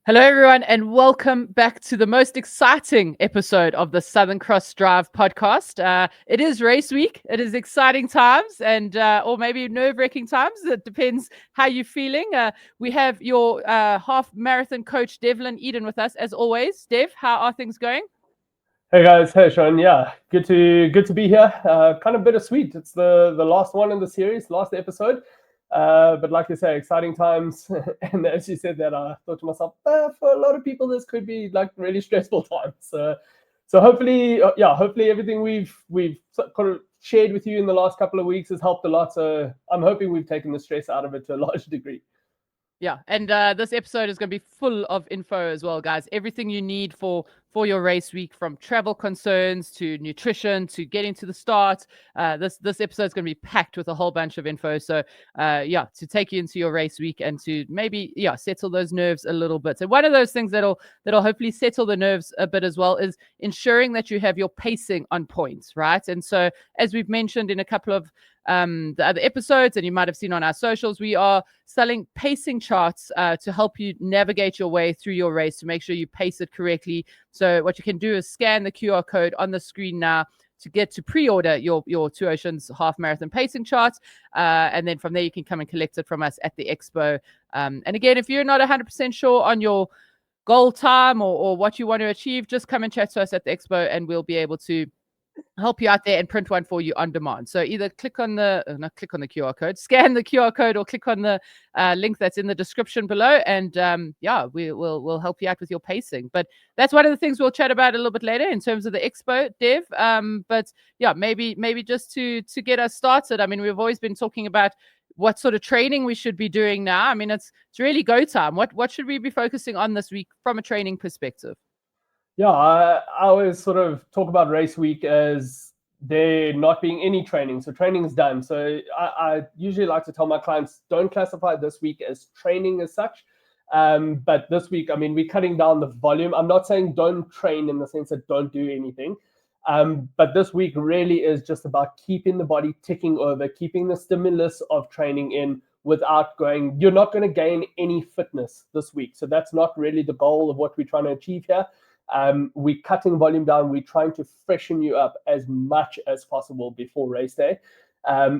Hello, everyone, and welcome back to the most exciting episode of the Southern Cross Drive podcast. It is race week. It is exciting times and or maybe nerve-wracking times. It depends how you're feeling. We have your half marathon coach, Devlin Eden, with us as always. Dev, how are things going? Hey guys, hey Sean. Yeah, good to be here. Kind of bittersweet. It's the last one in the series, last episode. But like you say, exciting times. And as you said that, I thought to myself, for a lot of people, this could be like really stressful times. So hopefully, hopefully everything we've kind of shared with you in the last couple of weeks has helped a lot. So I'm hoping we've taken the stress out of it to a large degree. Yeah, and this episode is going to be full of info as well, guys. Everything you need for your race week, from travel concerns to nutrition to getting to the start. This episode is going to be packed with a whole bunch of info. So to take you into your race week and to maybe settle those nerves a little bit. So one of those things that'll hopefully settle the nerves a bit as well is ensuring that you have your pacing on point, right? And so as we've mentioned in a couple of the other episodes, and you might have seen on our socials, we are selling pacing charts to help you navigate your way through your race to make sure you pace it correctly. So what you can do is scan the QR code on the screen now to get to pre-order your Two Oceans half marathon pacing charts, and then from there you can come and collect it from us at the Expo. And again, if you're not 100% sure on your goal time or what you want to achieve, just come and chat to us at the Expo, and we'll be able to help you out there and print one for you on demand. So either click on the QR code, scan the QR code, or click on the link that's in the description below, and we'll help you out with your pacing. But that's one of the things we'll chat about a little bit later in terms of the Expo, Dev. But yeah, maybe just to get us started. I mean, we've always been talking about what sort of training we should be doing now. I mean, it's really go time. What should we be focusing on this week from a training perspective? Yeah, I always sort of talk about race week as there not being any training. So training is done. So I usually like to tell my clients, don't classify this week as training as such. But this week, I mean, we're cutting down the volume. I'm not saying don't train in the sense that don't do anything. But this week really is just about keeping the body ticking over, keeping the stimulus of training in without going, you're not going to gain any fitness this week. So that's not really the goal of what we're trying to achieve here. We're cutting volume down. We're trying to freshen you up as much as possible before race day.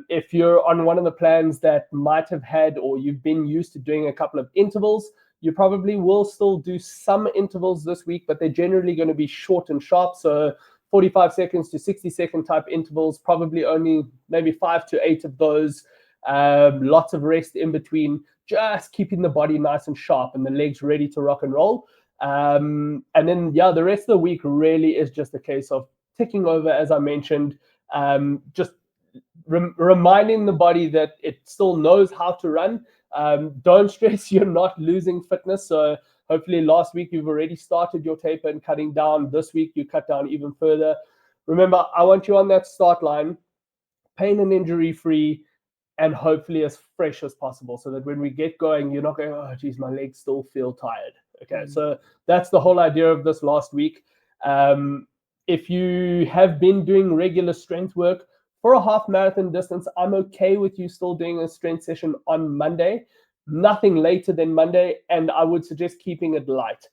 If you're on one of the plans that might have had, or you've been used to doing a couple of intervals, you probably will still do some intervals this week, but they're generally going to be short and sharp. So 45 seconds to 60-second type intervals, probably only maybe 5 to 8 of those. Lots of rest in between, just keeping the body nice and sharp and the legs ready to rock and roll. And then, the rest of the week really is just a case of ticking over, as I mentioned, just reminding the body that it still knows how to run. Don't stress you're not losing fitness. So hopefully last week you've already started your taper and cutting down. This week you cut down even further. Remember, I want you on that start line, pain and injury free, and hopefully as fresh as possible, so that when we get going, you're not going, oh geez, my legs still feel tired. Okay, so that's the whole idea of this last week. If you have been doing regular strength work for a half marathon distance, I'm okay with you still doing a strength session on Monday, nothing later than Monday, and I would suggest keeping it light.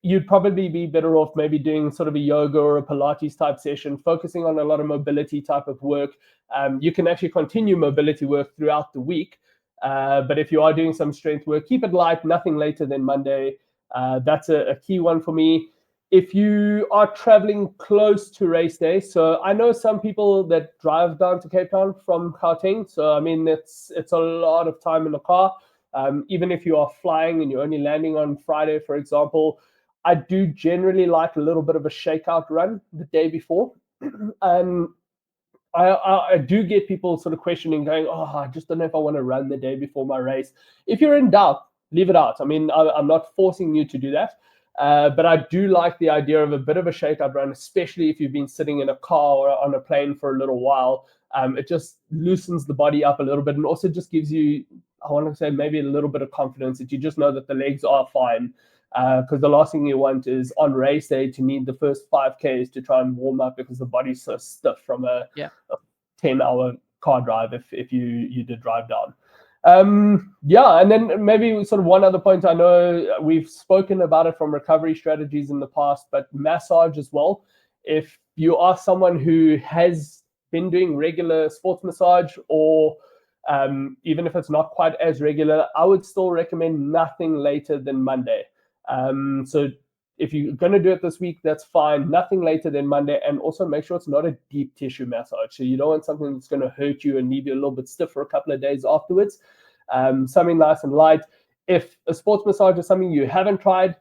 You'd probably be better off maybe doing sort of a yoga or a Pilates type session, focusing on a lot of mobility type of work. You can actually continue mobility work throughout the week. But if you are doing some strength work, keep it light, nothing later than Monday. That's a key one for me. If you are traveling close to race day, so I know some people that drive down to Cape Town from Gauteng. So, I mean, it's a lot of time in the car. Even if you are flying and you're only landing on Friday, for example, I do generally like a little bit of a shakeout run the day before. And I do get people sort of questioning, going, oh, I just don't know if I want to run the day before my race. If you're in doubt, leave it out. I mean, I'm not forcing you to do that. But I do like the idea of a bit of a shakeout run, especially if you've been sitting in a car or on a plane for a little while. It just loosens the body up a little bit, and also just gives you, I want to say, maybe a little bit of confidence that you just know that the legs are fine. Because the last thing you want is on race day to need the first 5Ks to try and warm up, because the body's so stiff from a 10-hour car drive if you did drive down. Yeah, and then maybe sort of one other point. I know we've spoken about it from recovery strategies in the past, but massage as well. If you are someone who has been doing regular sports massage, or even if it's not quite as regular, I would still recommend nothing later than Monday. So if you're going to do it this week, that's fine. Nothing later than Monday. And also make sure it's not a deep tissue massage. So you don't want something that's going to hurt you and leave you a little bit stiff for a couple of days afterwards. Something nice and light. If a sports massage is something you haven't tried,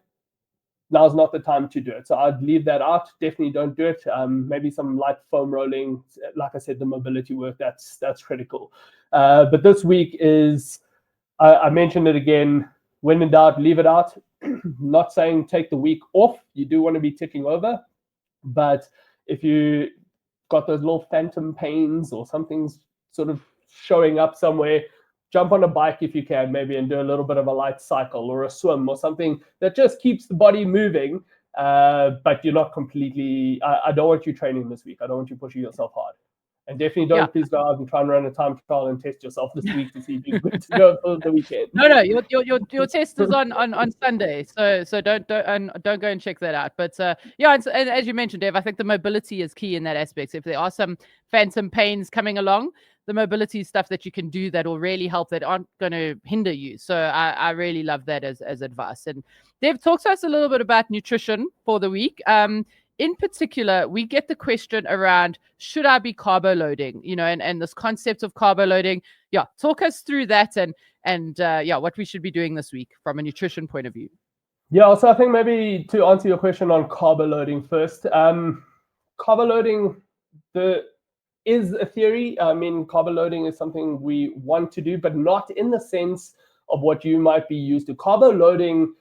now's not the time to do it. So I'd leave that out. Definitely don't do it. Maybe some light foam rolling. Like I said, the mobility work, that's critical. But this week is, I mentioned it again, when in doubt, leave it out. Not saying take the week off. You do want to be ticking over. But if you got those little phantom pains or something's sort of showing up somewhere, jump on a bike if you can, maybe, and do a little bit of a light cycle or a swim or something that just keeps the body moving. But you're not completely, I don't want you training this week. I don't want you pushing yourself hard. And definitely don't please go out and try and run a time trial and test yourself this week to see if you're good to go for the weekend. No, your test is on Sunday, so don't go and check that out. But yeah, and as you mentioned, Dave, I think the mobility is key in that aspect. If there are some phantom pains coming along, the mobility stuff that you can do that will really help, that aren't going to hinder you. So I really love that as advice. And Dev, talk to us a little bit about nutrition for the week. In particular, we get the question around, should I be carbo loading? And this concept of carbo loading. Yeah, talk us through that and what we should be doing this week from a nutrition point of view. Yeah, so I think maybe to answer your question on carbo loading first, carbo loading is a theory. I mean, carbo loading is something we want to do, but not in the sense of what you might be used to. Carbo loading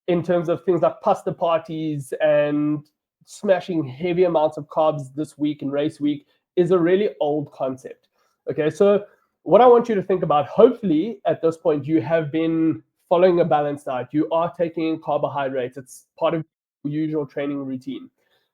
in terms of things like pasta parties and smashing heavy amounts of carbs this week and race week is a really old concept. Okay, so what I want you to think about, hopefully at this point, you have been following a balanced diet. You are taking in carbohydrates. It's part of your usual training routine.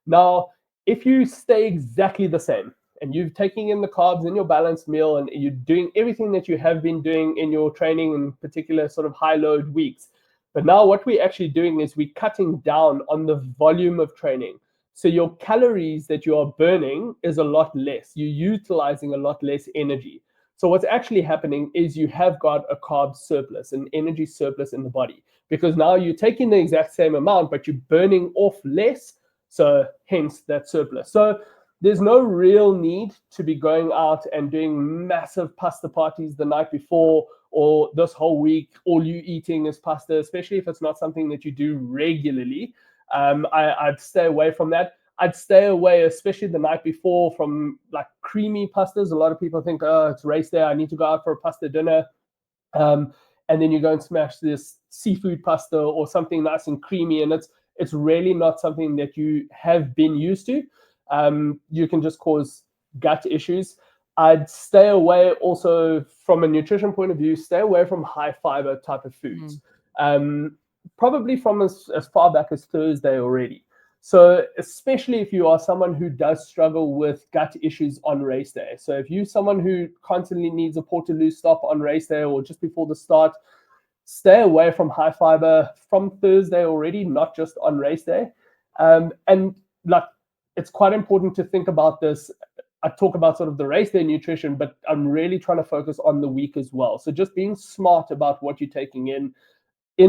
Now, if you stay exactly the same and you're taking in the carbs in your balanced meal and you're doing everything that you have been doing in your training, in particular sort of high load weeks, but now what we're actually doing is we're cutting down on the volume of training. So your calories that you are burning is a lot less. You're utilizing a lot less energy. So what's actually happening is you have got a carb surplus, an energy surplus in the body, because now you're taking the exact same amount, but you're burning off less. So hence that surplus. So there's no real need to be going out and doing massive pasta parties the night before, or this whole week all you eating is pasta, especially if it's not something that you do regularly. I'd stay away from that. I'd stay away, especially the night before, from like creamy pastas. A lot of people think, oh, it's race day, I need to go out for a pasta dinner. And then you go and smash this seafood pasta or something nice and creamy, and it's really not something that you have been used to. You can just cause gut issues. I'd stay away also from a nutrition point of view, stay away from high fiber type of foods. Probably from as far back as Thursday already. So especially if you are someone who does struggle with gut issues on race day. So if you're someone who constantly needs a Portaloo stop on race day or just before the start, stay away from high fiber from Thursday already, not just on race day. And like, it's quite important to think about this. I talk about sort of the race day nutrition, but I'm really trying to focus on the week as well. So just being smart about what you're taking in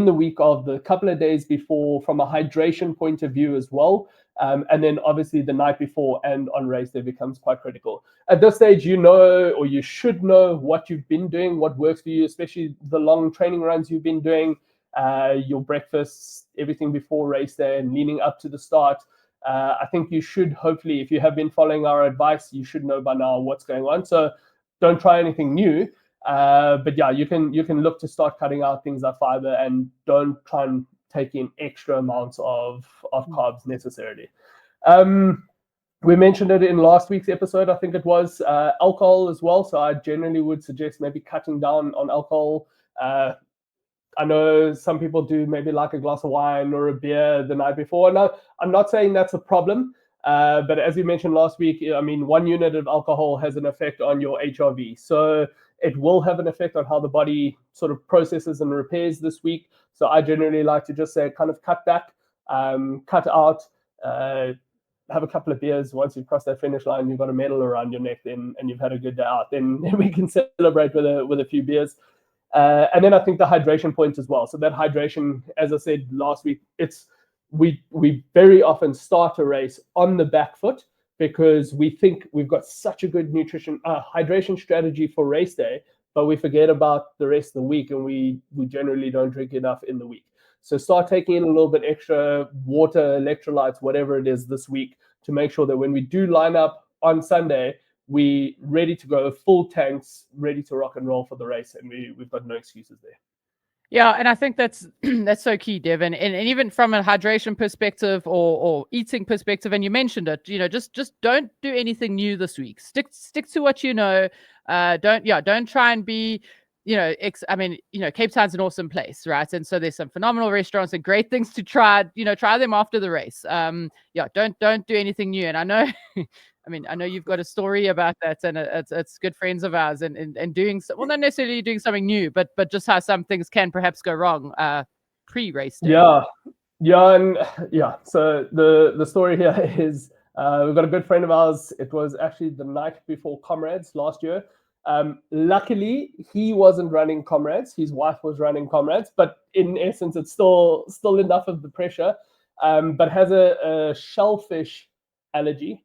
the week of the couple of days before, from a hydration point of view as well. And then obviously the night before and on race day becomes quite critical. At this stage, you know, or you should know what you've been doing, what works for you, especially the long training runs you've been doing, your breakfasts, everything before race day and leading up to the start. I think you should, hopefully, if you have been following our advice, you should know by now what's going on. So don't try anything new. But yeah, you can look to start cutting out things like fiber and don't try and take in extra amounts of carbs necessarily. We mentioned it in last week's episode, I think it was, alcohol as well. So I generally would suggest maybe cutting down on alcohol. I know some people do maybe like a glass of wine or a beer the night before. No, I'm not saying that's a problem. But as we mentioned last week, I mean, 1 unit of alcohol has an effect on your HRV. So it will have an effect on how the body sort of processes and repairs this week. So I generally like to just say kind of cut back, cut out, have a couple of beers. Once you've crossed that finish line, you've got a medal around your neck, then, and you've had a good day out. Then we can celebrate with a few beers. And then I think the hydration point as well. So that hydration, as I said last week, we very often start a race on the back foot because we think we've got such a good hydration strategy for race day, but we forget about the rest of the week, and we generally don't drink enough in the week. So start taking in a little bit extra water, electrolytes, whatever it is this week, to make sure that when we do line up on Sunday, we ready to go, full tanks, ready to rock and roll for the race, and we've got no excuses there. Yeah, and I think that's that's so key, Devin. And even from a hydration perspective or eating perspective, and you mentioned it, just don't do anything new this week. Stick to what you know. Don't try and be, Cape Town's an awesome place, right? And so there's some phenomenal restaurants and great things to try. Try them after the race. Don't do anything new. And I know, I know you've got a story about that, and it's good friends of ours, and doing well, not necessarily doing something new, but just how some things can perhaps go wrong pre-race day. Yeah. So the story here is we've got a good friend of ours. It was actually the night before Comrades last year. Luckily, he wasn't running Comrades. His wife was running Comrades, but in essence, it's still enough of the pressure. But has a shellfish allergy.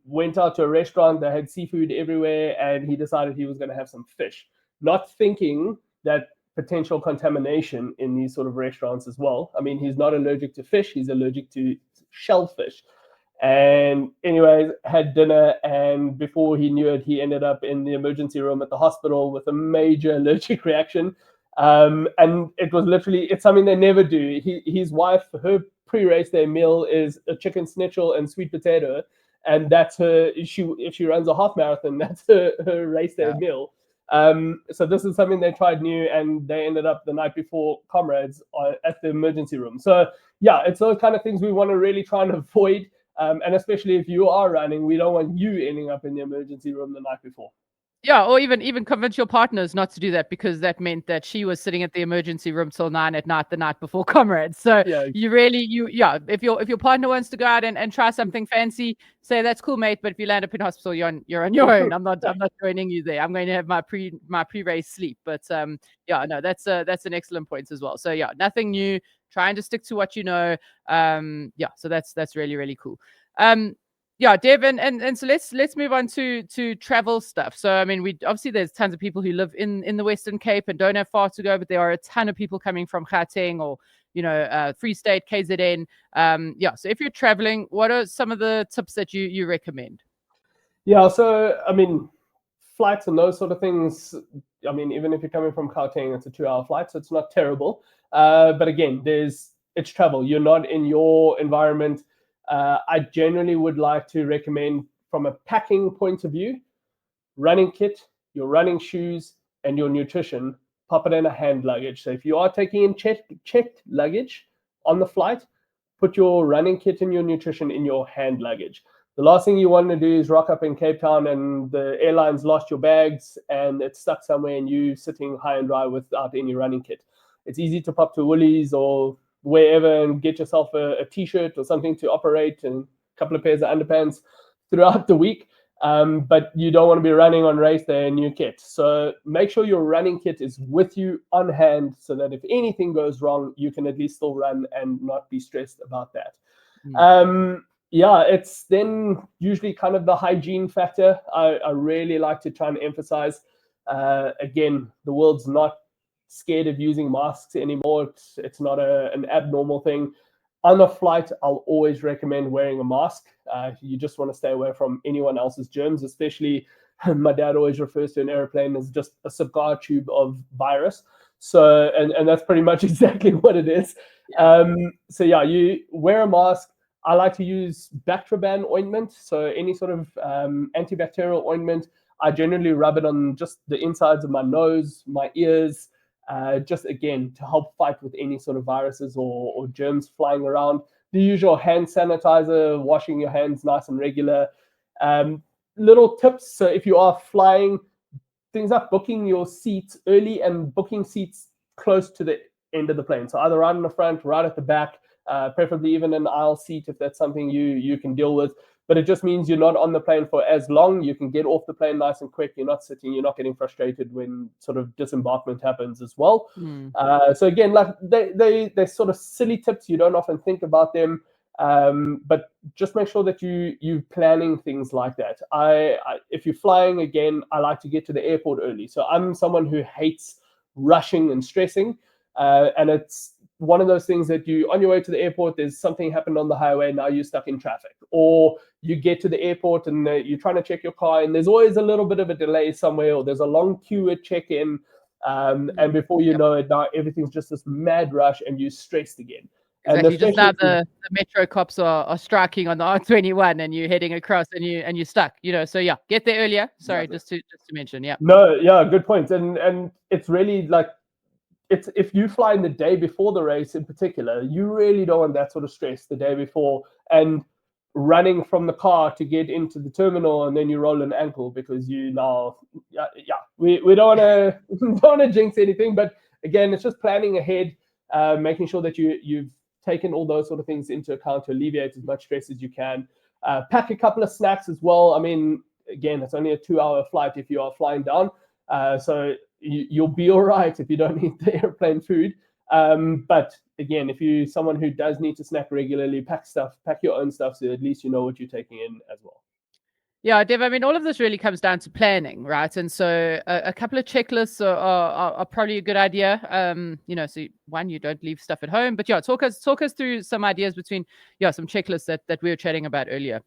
Went out to a restaurant that had seafood everywhere, and he decided he was going to have some fish, not thinking that potential contamination in these sort of restaurants as well. I mean, he's not allergic to fish, he's allergic to shellfish. And anyways, had dinner, and before he knew it, he ended up in the emergency room at the hospital with a major allergic reaction. And it's something they never do. His wife, her pre-race day meal is a chicken schnitzel and sweet potato, and that's her. If she runs a half marathon, that's her race day meal. So this is something they tried new, and they ended up the night before Comrades at the emergency room. So yeah, it's those kind of things we want to really try and avoid. And especially if you are running, we don't want you ending up in the emergency room the night before. Yeah, or even convince your partners not to do that, because that meant that she was sitting at the emergency room till 9 at night the night before Comrades. So Yeah. if your partner wants to go out and try something fancy, say that's cool, mate. But if you land up in hospital, you're on your own. I'm not joining you there. I'm going to have my pre-race sleep. But that's an excellent point as well. So yeah, nothing new. Trying to stick to what you know. So that's really, really cool. Devin, and so let's move on to travel stuff. So I mean, obviously there's tons of people who live in the Western Cape and don't have far to go, but there are a ton of people coming from Gauteng or Free State, KZN. So if you're traveling, what are some of the tips that you recommend? Yeah, so I mean, flights and those sort of things. I mean, even if you're coming from Gauteng, it's a 2-hour flight, so it's not terrible. But again, it's travel. You're not in your environment. I generally would like to recommend, from a packing point of view, running kit, your running shoes, and your nutrition, pop it in a hand luggage. So if you are taking in checked luggage on the flight, put your running kit and your nutrition in your hand luggage. The last thing you want to do is rock up in Cape Town and the airline's lost your bags and it's stuck somewhere and you sitting high and dry without any running kit. It's easy to pop to Woolies or wherever and get yourself a t-shirt or something to operate and a couple of pairs of underpants throughout the week. But you don't want to be running on race day in new kit. So make sure your running kit is with you on hand so that if anything goes wrong, you can at least still run and not be stressed about that. It's then usually kind of the hygiene factor. I really like to try and emphasize. Again, the world's not scared of using masks anymore. It's not an abnormal thing. On a flight, I'll always recommend wearing a mask. You just want to stay away from anyone else's germs, especially my dad always refers to an airplane as just a cigar tube of virus. So, and that's pretty much exactly what it is. You wear a mask. I like to use Bactroban ointment. So any sort of antibacterial ointment, I generally rub it on just the insides of my nose, my ears, just again to help fight with any sort of viruses or germs flying around. The usual hand sanitizer, washing your hands nice and regular. Little tips. So if you are flying, things up, booking your seats early and booking seats close to the end of the plane. So either right in the front, right at the back, preferably even an aisle seat if that's something you can deal with. But it just means you're not on the plane for as long. You can get off the plane nice and quick. You're not sitting, you're not getting frustrated when sort of disembarkment happens as well. So again, like they're sort of silly tips. You don't often think about them. But just make sure that you're planning things like that. If you're flying, again, I like to get to the airport early. So I'm someone who hates rushing and stressing. And it's one of those things that you, on your way to the airport, there's something happened on the highway, now you're stuck in traffic. Or you get to the airport and you're trying to check your car and there's always a little bit of a delay somewhere, or there's a long queue at check-in. And before you know it, now everything's just this mad rush and you're stressed again. Exactly. Just now the metro cops are striking on the R21 and you're heading across and you're stuck, So yeah, get there earlier. Sorry, just to mention. Yeah. No, yeah, good point. And it's really like, it's if you fly in the day before the race in particular, you really don't want that sort of stress the day before and running from the car to get into the terminal and then you roll an ankle because we don't want to jinx anything. But again, it's just planning ahead, making sure that you've taken all those sort of things into account to alleviate as much stress as you can. Pack a couple of snacks as well. I mean, again, it's only a 2-hour flight if you are flying down. So you'll be all right if you don't need the airplane food. But again, if you're someone who does need to snack regularly, pack your own stuff, so at least you know what you're taking in as well. Yeah, Dev, I mean, all of this really comes down to planning, right? And so a couple of checklists are probably a good idea. So one, you don't leave stuff at home, but yeah, talk us through some ideas between, some checklists that we were chatting about earlier.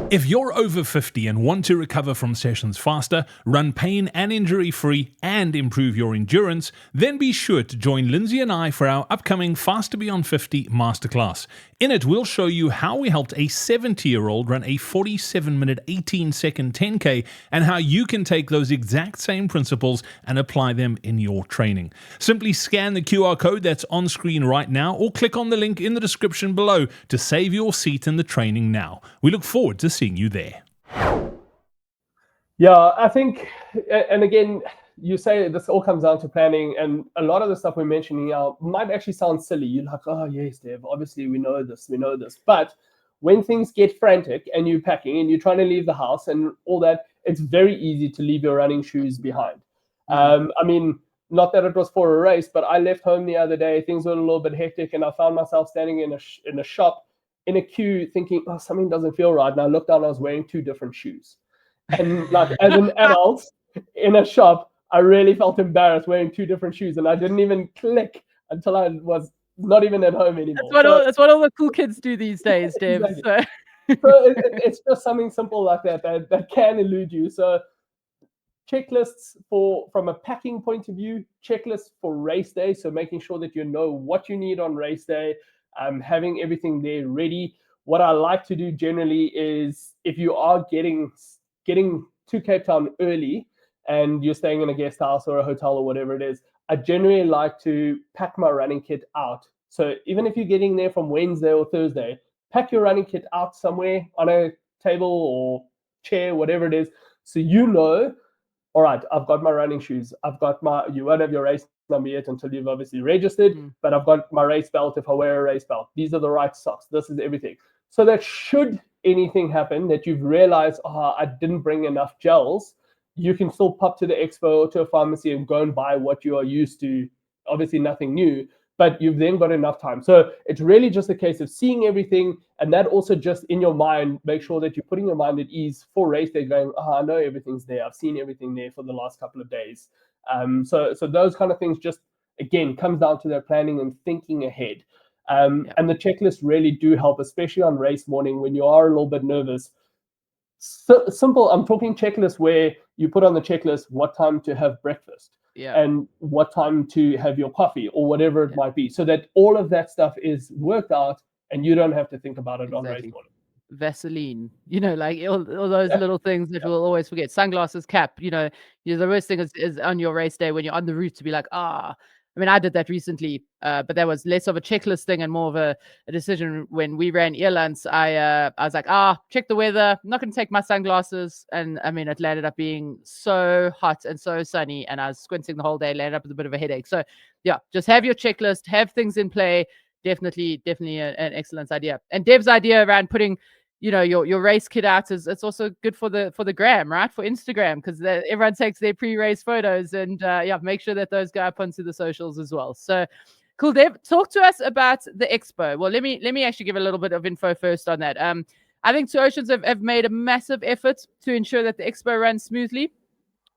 If you're over 50 and want to recover from sessions faster, run pain and injury free, and improve your endurance, then be sure to join Lindsay and I for our upcoming Faster Beyond 50 Masterclass. In it, we'll show you how we helped a 70-year-old run a 47-minute, 18-second 10K and how you can take those exact same principles and apply them in your training. Simply scan the QR code that's on screen right now or click on the link in the description below to save your seat in the training now. We look forward to seeing you there. Yeah, I think, and again, you say this all comes down to planning, and a lot of the stuff we're mentioning now might actually sound silly. You're like, oh yes, Dev, obviously we know this. But when things get frantic and you're packing and you're trying to leave the house and all that, it's very easy to leave your running shoes behind. I mean, not that it was for a race, but I left home the other day. Things were a little bit hectic, and I found myself standing in a shop in a queue thinking, oh, something doesn't feel right. And I looked down, I was wearing 2 different shoes. And like as an adult in a shop, I really felt embarrassed wearing 2 different shoes. And I didn't even click until I was not even at home anymore. That's what all the cool kids do these days, Dev. Exactly. So it's just something simple like that can elude you. So checklists from a packing point of view, checklists for race day. So making sure that you know what you need on race day, having everything there ready. What I like to do generally is if you are getting to Cape Town early and you're staying in a guest house or a hotel or whatever it is, I generally like to pack my running kit out. So even if you're getting there from Wednesday or Thursday, pack your running kit out somewhere on a table or chair, whatever it is, so you know, all right, I've got my running shoes. You won't have your race number yet until you've obviously registered, but I've got my race belt if I wear a race belt. These are the right socks. This is everything. So that should anything happen that you've realized, I didn't bring enough gels, you can still pop to the Expo or to a pharmacy and go and buy what you are used to. Obviously nothing new, but you've then got enough time. So it's really just a case of seeing everything, and that also just in your mind, make sure that you're putting your mind at ease for race day, going, I know everything's there. I've seen everything there for the last couple of days. So those kind of things just, again, comes down to their planning and thinking ahead. And the checklists really do help, especially on race morning when you are a little bit nervous. So simple, I'm talking checklist where you put on the checklist what time to have breakfast and what time to have your coffee or whatever it might be, so that all of that stuff is worked out and you don't have to think about it on race morning. Vaseline, like all those little things that we'll always forget. Sunglasses, cap, the worst thing is on your race day when you're on the route to be like, I mean, I did that recently, but that was less of a checklist thing and more of a decision. When we ran Earlands, I was like, check the weather. I'm not going to take my sunglasses. And I mean, it landed up being so hot and so sunny, and I was squinting the whole day, landed up with a bit of a headache. So yeah, just have your checklist, have things in play. Definitely an excellent idea. And Dev's idea around putting, your race kit out it's also good for the gram, right? For Instagram, because everyone takes their pre-race photos, and make sure that those go up onto the socials as well. So cool. Dev, talk to us about the expo. Well, let me actually give a little bit of info first on that. I think Two Oceans have made a massive effort to ensure that the expo runs smoothly.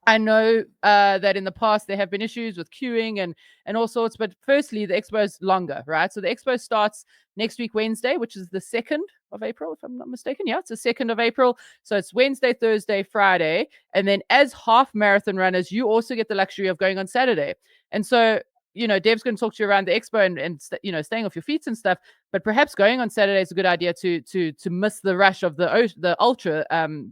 I know that in the past there have been issues with queuing and all sorts, but firstly, the expo is longer, right? So the expo starts next week, Wednesday, which is the 2nd of April, if I'm not mistaken. Yeah, it's the 2nd of April. So it's Wednesday, Thursday, Friday. And then as half marathon runners, you also get the luxury of going on Saturday. And so, Dev's going to talk to you around the expo and staying off your feet and stuff. But perhaps going on Saturday is a good idea to miss the rush of the ultra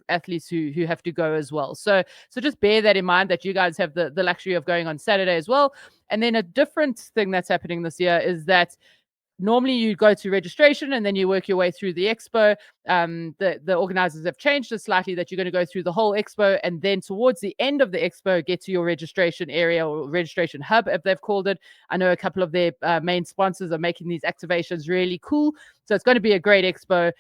athletes who have to go as well. So just bear that in mind, that you guys have the luxury of going on Saturday as well. And then a different thing that's happening this year is that normally you go to registration and then you work your way through the expo. The organizers have changed it slightly, that you're going to go through the whole expo, and then towards the end of the expo, get to your registration area or registration hub, if they've called it. I know a couple of their main sponsors are making these activations really cool. So it's going to be a great expo.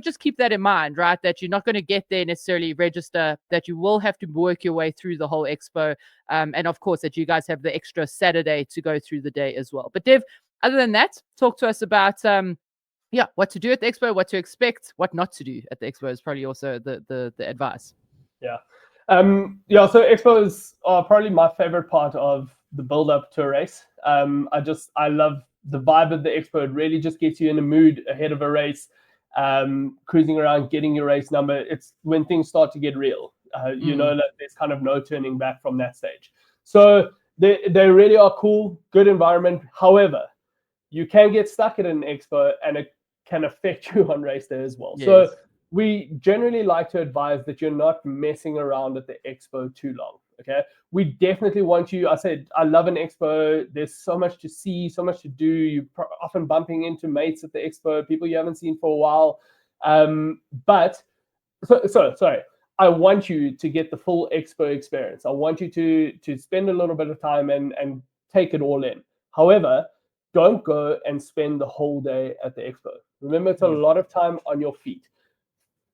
Just keep that in mind, right? That you're not going to get there necessarily register, that you will have to work your way through the whole expo. And of course, that you guys have the extra Saturday to go through the day as well. But Dev, other than that, talk to us about what to do at the expo, what to expect, what not to do at the expo is probably also the advice. So expos are probably my favorite part of the build up to a race. I love the vibe of the expo. It really just gets you in a mood ahead of a race, cruising around, getting your race number. It's when things start to get real. You know that there's kind of no turning back from that stage. So they really are cool, good environment. However, you can get stuck at an expo and it can affect you on race day as well. Yes. So we generally like to advise that you're not messing around at the expo too long. Okay. We definitely want you. I love an expo. There's so much to see, so much to do. You're often bumping into mates at the expo, people you haven't seen for a while. Sorry. I want you to get the full expo experience. I want you to spend a little bit of time and take it all in. However, don't go and spend the whole day at the expo. Remember, it's a lot of time on your feet.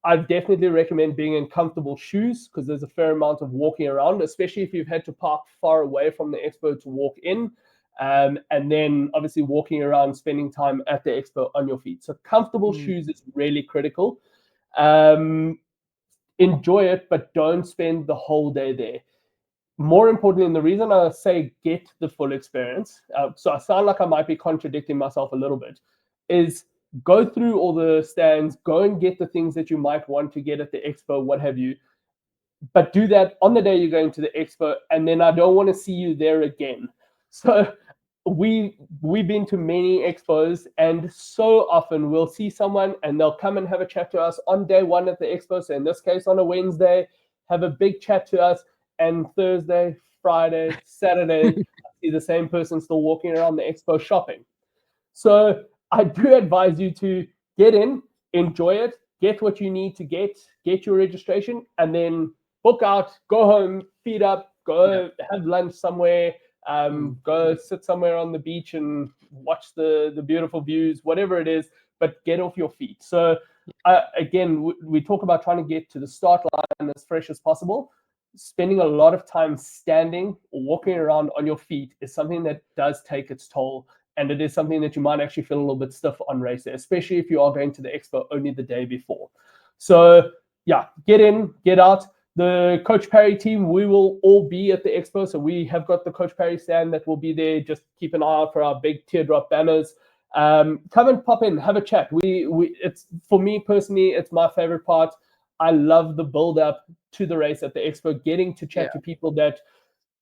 I definitely recommend being in comfortable shoes, because there's a fair amount of walking around, especially if you've had to park far away from the expo to walk in. And then obviously walking around, spending time at the expo on your feet. So comfortable shoes is really critical. Enjoy it, but don't spend the whole day there. More importantly, and the reason I say get the full experience, so I sound like I might be contradicting myself a little bit, is go through all the stands, go and get the things that you might want to get at the expo, what have you. But do that on the day you're going to the expo, and then I don't want to see you there again. So we've been to many expos, and so often we'll see someone and they'll come and have a chat to us on day one at the expo. So in this case, on a Wednesday, have a big chat to us. And Thursday, Friday, Saturday, I see the same person still walking around the expo shopping. So I do advise you to get in, enjoy it, get what you need to get your registration, and then book out, go home, feed up, go have lunch somewhere, go sit somewhere on the beach and watch the beautiful views, whatever it is, but get off your feet. So again, we talk about trying to get to the start line as fresh as possible. Spending a lot of time standing or walking around on your feet is something that does take its toll, and it is something that you might actually feel a little bit stiff on race day, especially if you are going to the expo only the day before. So get in, get out. The Coach Parry team, we will all be at the expo, so we have got the Coach Parry stand that will be there. Just keep an eye out for our big teardrop banners. Come and pop in, have a chat. It's, for me personally, it's my favorite part. I love the build up to the race at the expo, getting to chat to people that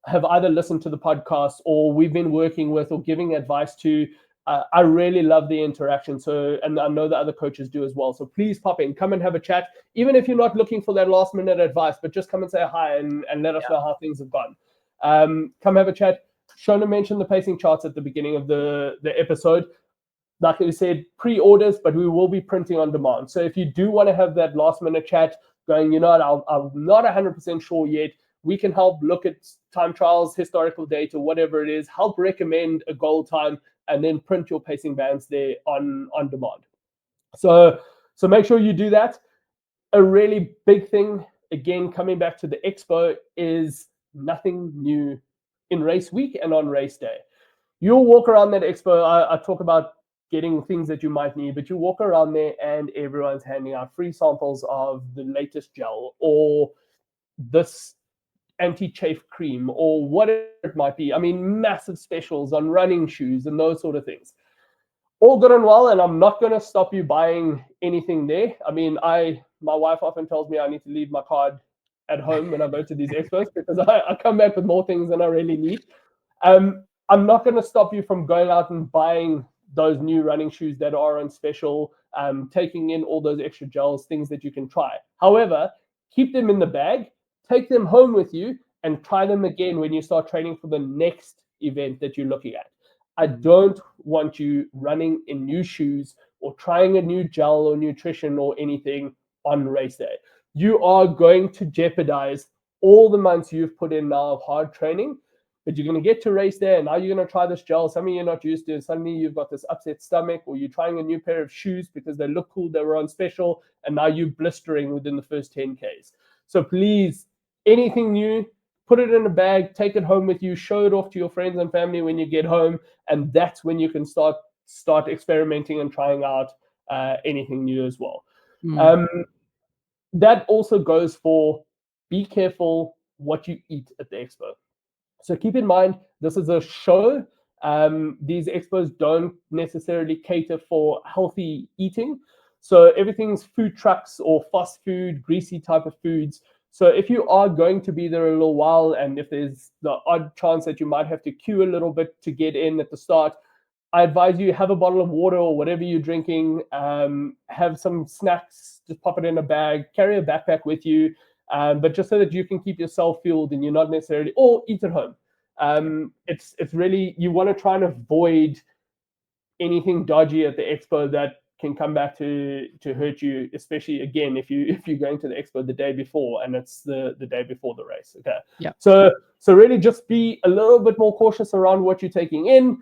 have either listened to the podcast or we've been working with or giving advice to. I really love the interaction. So, and I know the other coaches do as well. So please pop in, come and have a chat. Even if you're not looking for that last minute advice, but just come and say hi and let us know how things have gone. Come have a chat. Shona mentioned the pacing charts at the beginning of the episode. Like we said, pre-orders, but we will be printing on demand. So if you do want to have that last minute chat going, you know what, I'm not 100% sure yet, we can help look at time trials, historical data, whatever it is, help recommend a goal time, and then print your pacing bands there on demand. So make sure you do that. A really big thing, again, coming back to the Expo, is nothing new in race week and on race day. You'll walk around that Expo. I talk about getting things that you might need, but you walk around there and everyone's handing out free samples of the latest gel or this anti-chafe cream or whatever it might be. I mean, massive specials on running shoes and those sort of things. All good and well, and I'm not going to stop you buying anything there. I mean, my wife often tells me I need to leave my card at home when I go to these expos because I come back with more things than I really need. I'm not going to stop you from going out and buying those new running shoes that are on special, taking in all those extra gels, things that you can try. However, keep them in the bag, take them home with you, and try them again when you start training for the next event that you're looking at. I don't want you running in new shoes or trying a new gel or nutrition or anything on race day. You are going to jeopardize all the months you've put in now of hard training, but you're going to get to race day and now you're going to try this gel, something you're not used to. Suddenly you've got this upset stomach, or you're trying a new pair of shoes because they look cool, they were on special, and now you're blistering within the first 10Ks. So please, anything new, put it in a bag, take it home with you, show it off to your friends and family when you get home, and that's when you can start experimenting and trying out anything new as well. That also goes for, be careful what you eat at the expo. So keep in mind, this is a show. These expos don't necessarily cater for healthy eating. So everything's food trucks or fast food, greasy type of foods. So if you are going to be there a little while, and if there's the odd chance that you might have to queue a little bit to get in at the start, I advise you have a bottle of water or whatever you're drinking, have some snacks, just pop it in a bag, carry a backpack with you, but just so that you can keep yourself fueled and you're not necessarily, or eat at home. It's really, you want to try and avoid anything dodgy at the expo that can come back to hurt you, especially again if you're going to the expo the day before and it's the day before the race. Okay. Yeah. So really just be a little bit more cautious around what you're taking in.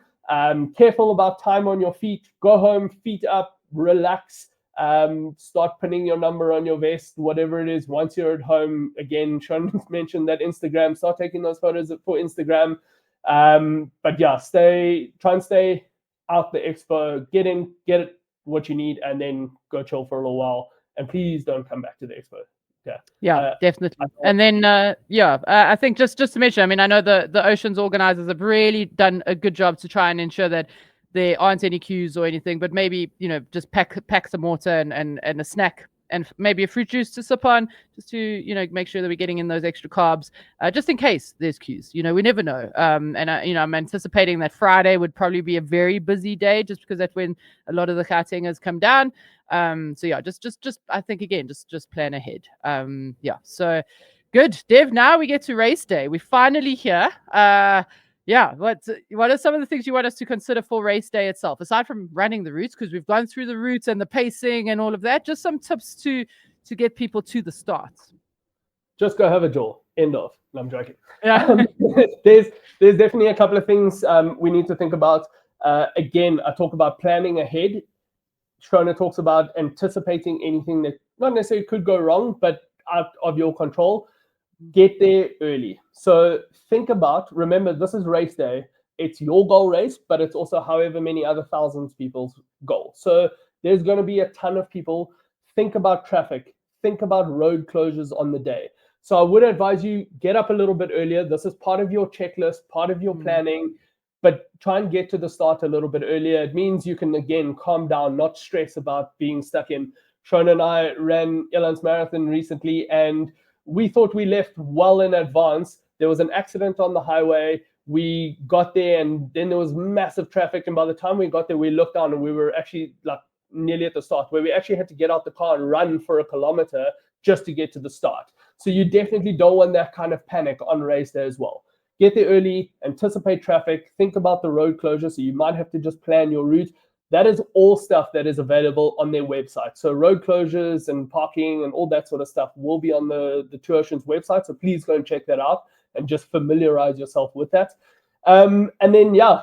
Careful about time on your feet. Go home, feet up, relax. Start pinning your number on your vest, whatever it is. Once you're at home, again, Sean mentioned that Instagram. Start taking those photos for Instagram. But yeah, try and stay out the expo. Get what you need, and then go chill for a little while. And please don't come back to the expo. Okay. Yeah, definitely. And then, I think just to mention, I mean, I know the Oceans organizers have really done a good job to try and ensure that there aren't any queues or anything, but maybe, just pack some water and a snack and maybe a fruit juice to sip on, just to, make sure that we're getting in those extra carbs, just in case there's queues. We never know. And I'm anticipating that Friday would probably be a very busy day, just because that's when a lot of the Gautengers come down. So yeah, just I think again, just plan ahead. So good. Dev, now we get to race day. We're finally here. What are some of the things you want us to consider for race day itself, aside from running the routes, because we've gone through the routes and the pacing and all of that? Just some tips to get people to the start. Just go have a jaw. End of. No, I'm joking. Yeah. There's definitely a couple of things we need to think about. Again, I talk about planning ahead. Shona talks about anticipating anything that not necessarily could go wrong, but out of your control. Get there early. So remember, this is race day. It's your goal race, but it's also however many other thousands people's goal. So there's going to be a ton of people. Think about traffic. Think about road closures on the day. So I would advise you get up a little bit earlier. This is part of your checklist, part of your planning, but try and get to the start a little bit earlier. It means you can, again, calm down, not stress about being stuck in. Shona and I ran Elan's Marathon recently, and we thought we left well in advance. There was an accident on the highway. We got there, and then there was massive traffic. And by the time we got there, we looked down, and we were actually like nearly at the start, where we actually had to get out the car and run for a kilometer just to get to the start. So you definitely don't want that kind of panic on race day as well. get there early, anticipate traffic, think about the road closure. So you might have to just plan your route. That is all stuff that is available on their website. So road closures and parking and all that sort of stuff will be on the Two Oceans website. So please go and check that out and just familiarize yourself with that. And then, yeah,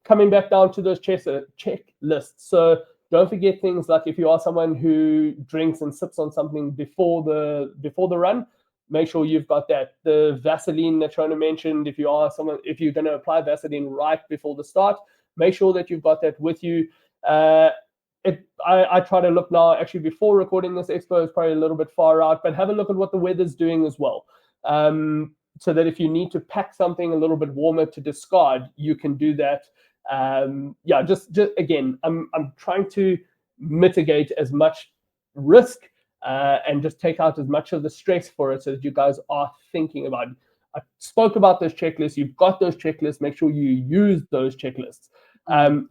coming back down to those checklists. So don't forget things like if you are someone who drinks and sips on something before the run, make sure you've got that. The Vaseline that Shona mentioned, if you're going to apply Vaseline right before the start, make sure that you've got that with you. I try to look now, actually before recording this expo is probably a little bit far out, but have a look at what the weather's doing as well. So that if you need to pack something a little bit warmer to discard, you can do that. Just again, I'm trying to mitigate as much risk and just take out as much of the stress for it so that you guys are thinking about it. I spoke about those checklists. You've got those checklists. Make sure you use those checklists.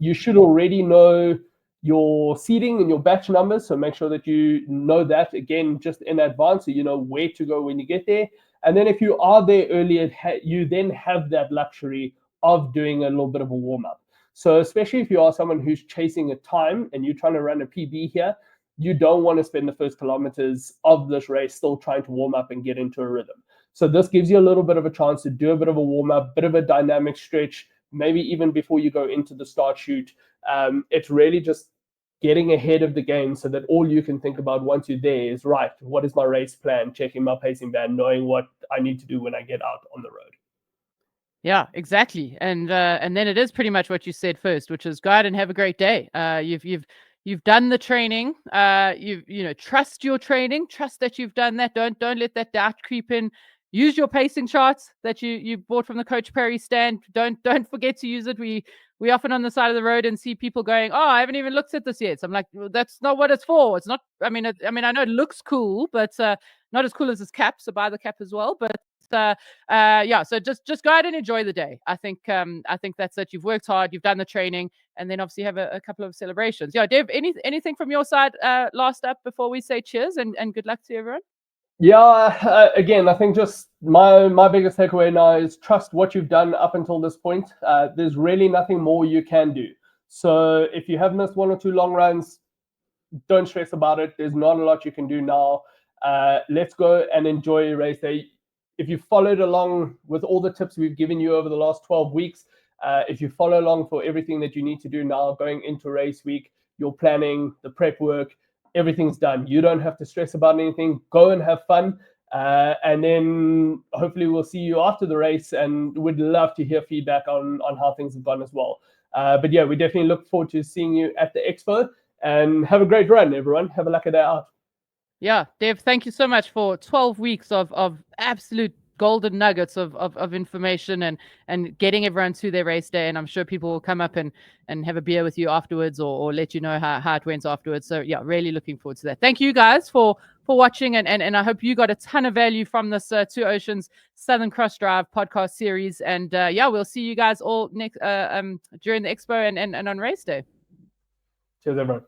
You should already know your seating and your batch numbers. So make sure that you know that, again, just in advance, so you know where to go when you get there. And then if you are there earlier, you then have that luxury of doing a little bit of a warm-up. So especially if you are someone who's chasing a time and you're trying to run a PB here, you don't want to spend the first kilometers of this race still trying to warm up and get into a rhythm. So this gives you a little bit of a chance to do a bit of a warm-up, bit of a dynamic stretch, maybe even before you go into the start shoot. It's really just getting ahead of the game so that all you can think about once you're there is, right, what is my race plan, checking my pacing band, knowing what I need to do when I get out on the road. Yeah, exactly. And then it is pretty much what you said first, which is go out and have a great day. You've done the training. Trust your training. Trust that you've done that. Don't let that doubt creep in. Use your pacing charts that you bought from the Coach Perry stand. Don't forget to use it. We often on the side of the road and see people going, "Oh, I haven't even looked at this yet." So I'm like, well, that's not what it's for. It's not. I mean, I know it looks cool, but not as cool as this cap. So buy the cap as well. But so just go out and enjoy the day. I think that's it. You've worked hard, you've done the training, and then obviously have a couple of celebrations. Yeah, Dev, anything from your side last up before we say cheers and good luck to everyone? Yeah, again, I think just my biggest takeaway now is trust what you've done up until this point. There's really nothing more you can do. So if you have missed one or two long runs, don't stress about it. There's not a lot you can do now. Let's go and enjoy race day. If you followed along with all the tips we've given you over the last 12 weeks, if you follow along for everything that you need to do now going into race week, your planning, the prep work, everything's done. You don't have to stress about anything. Go and have fun. And then hopefully we'll see you after the race, and we'd love to hear feedback on how things have gone as well. But yeah, we definitely look forward to seeing you at the Expo, and have a great run, everyone. Have a lucky day out. Yeah, Dev, thank you so much for 12 weeks of absolute golden nuggets of information and getting everyone to their race day. And I'm sure people will come up and have a beer with you afterwards or let you know how it went afterwards. So yeah, really looking forward to that. Thank you guys for watching, and I hope you got a ton of value from this Two Oceans Southern Cross Drive podcast series. And we'll see you guys all next during the Expo and on race day. Cheers, everyone.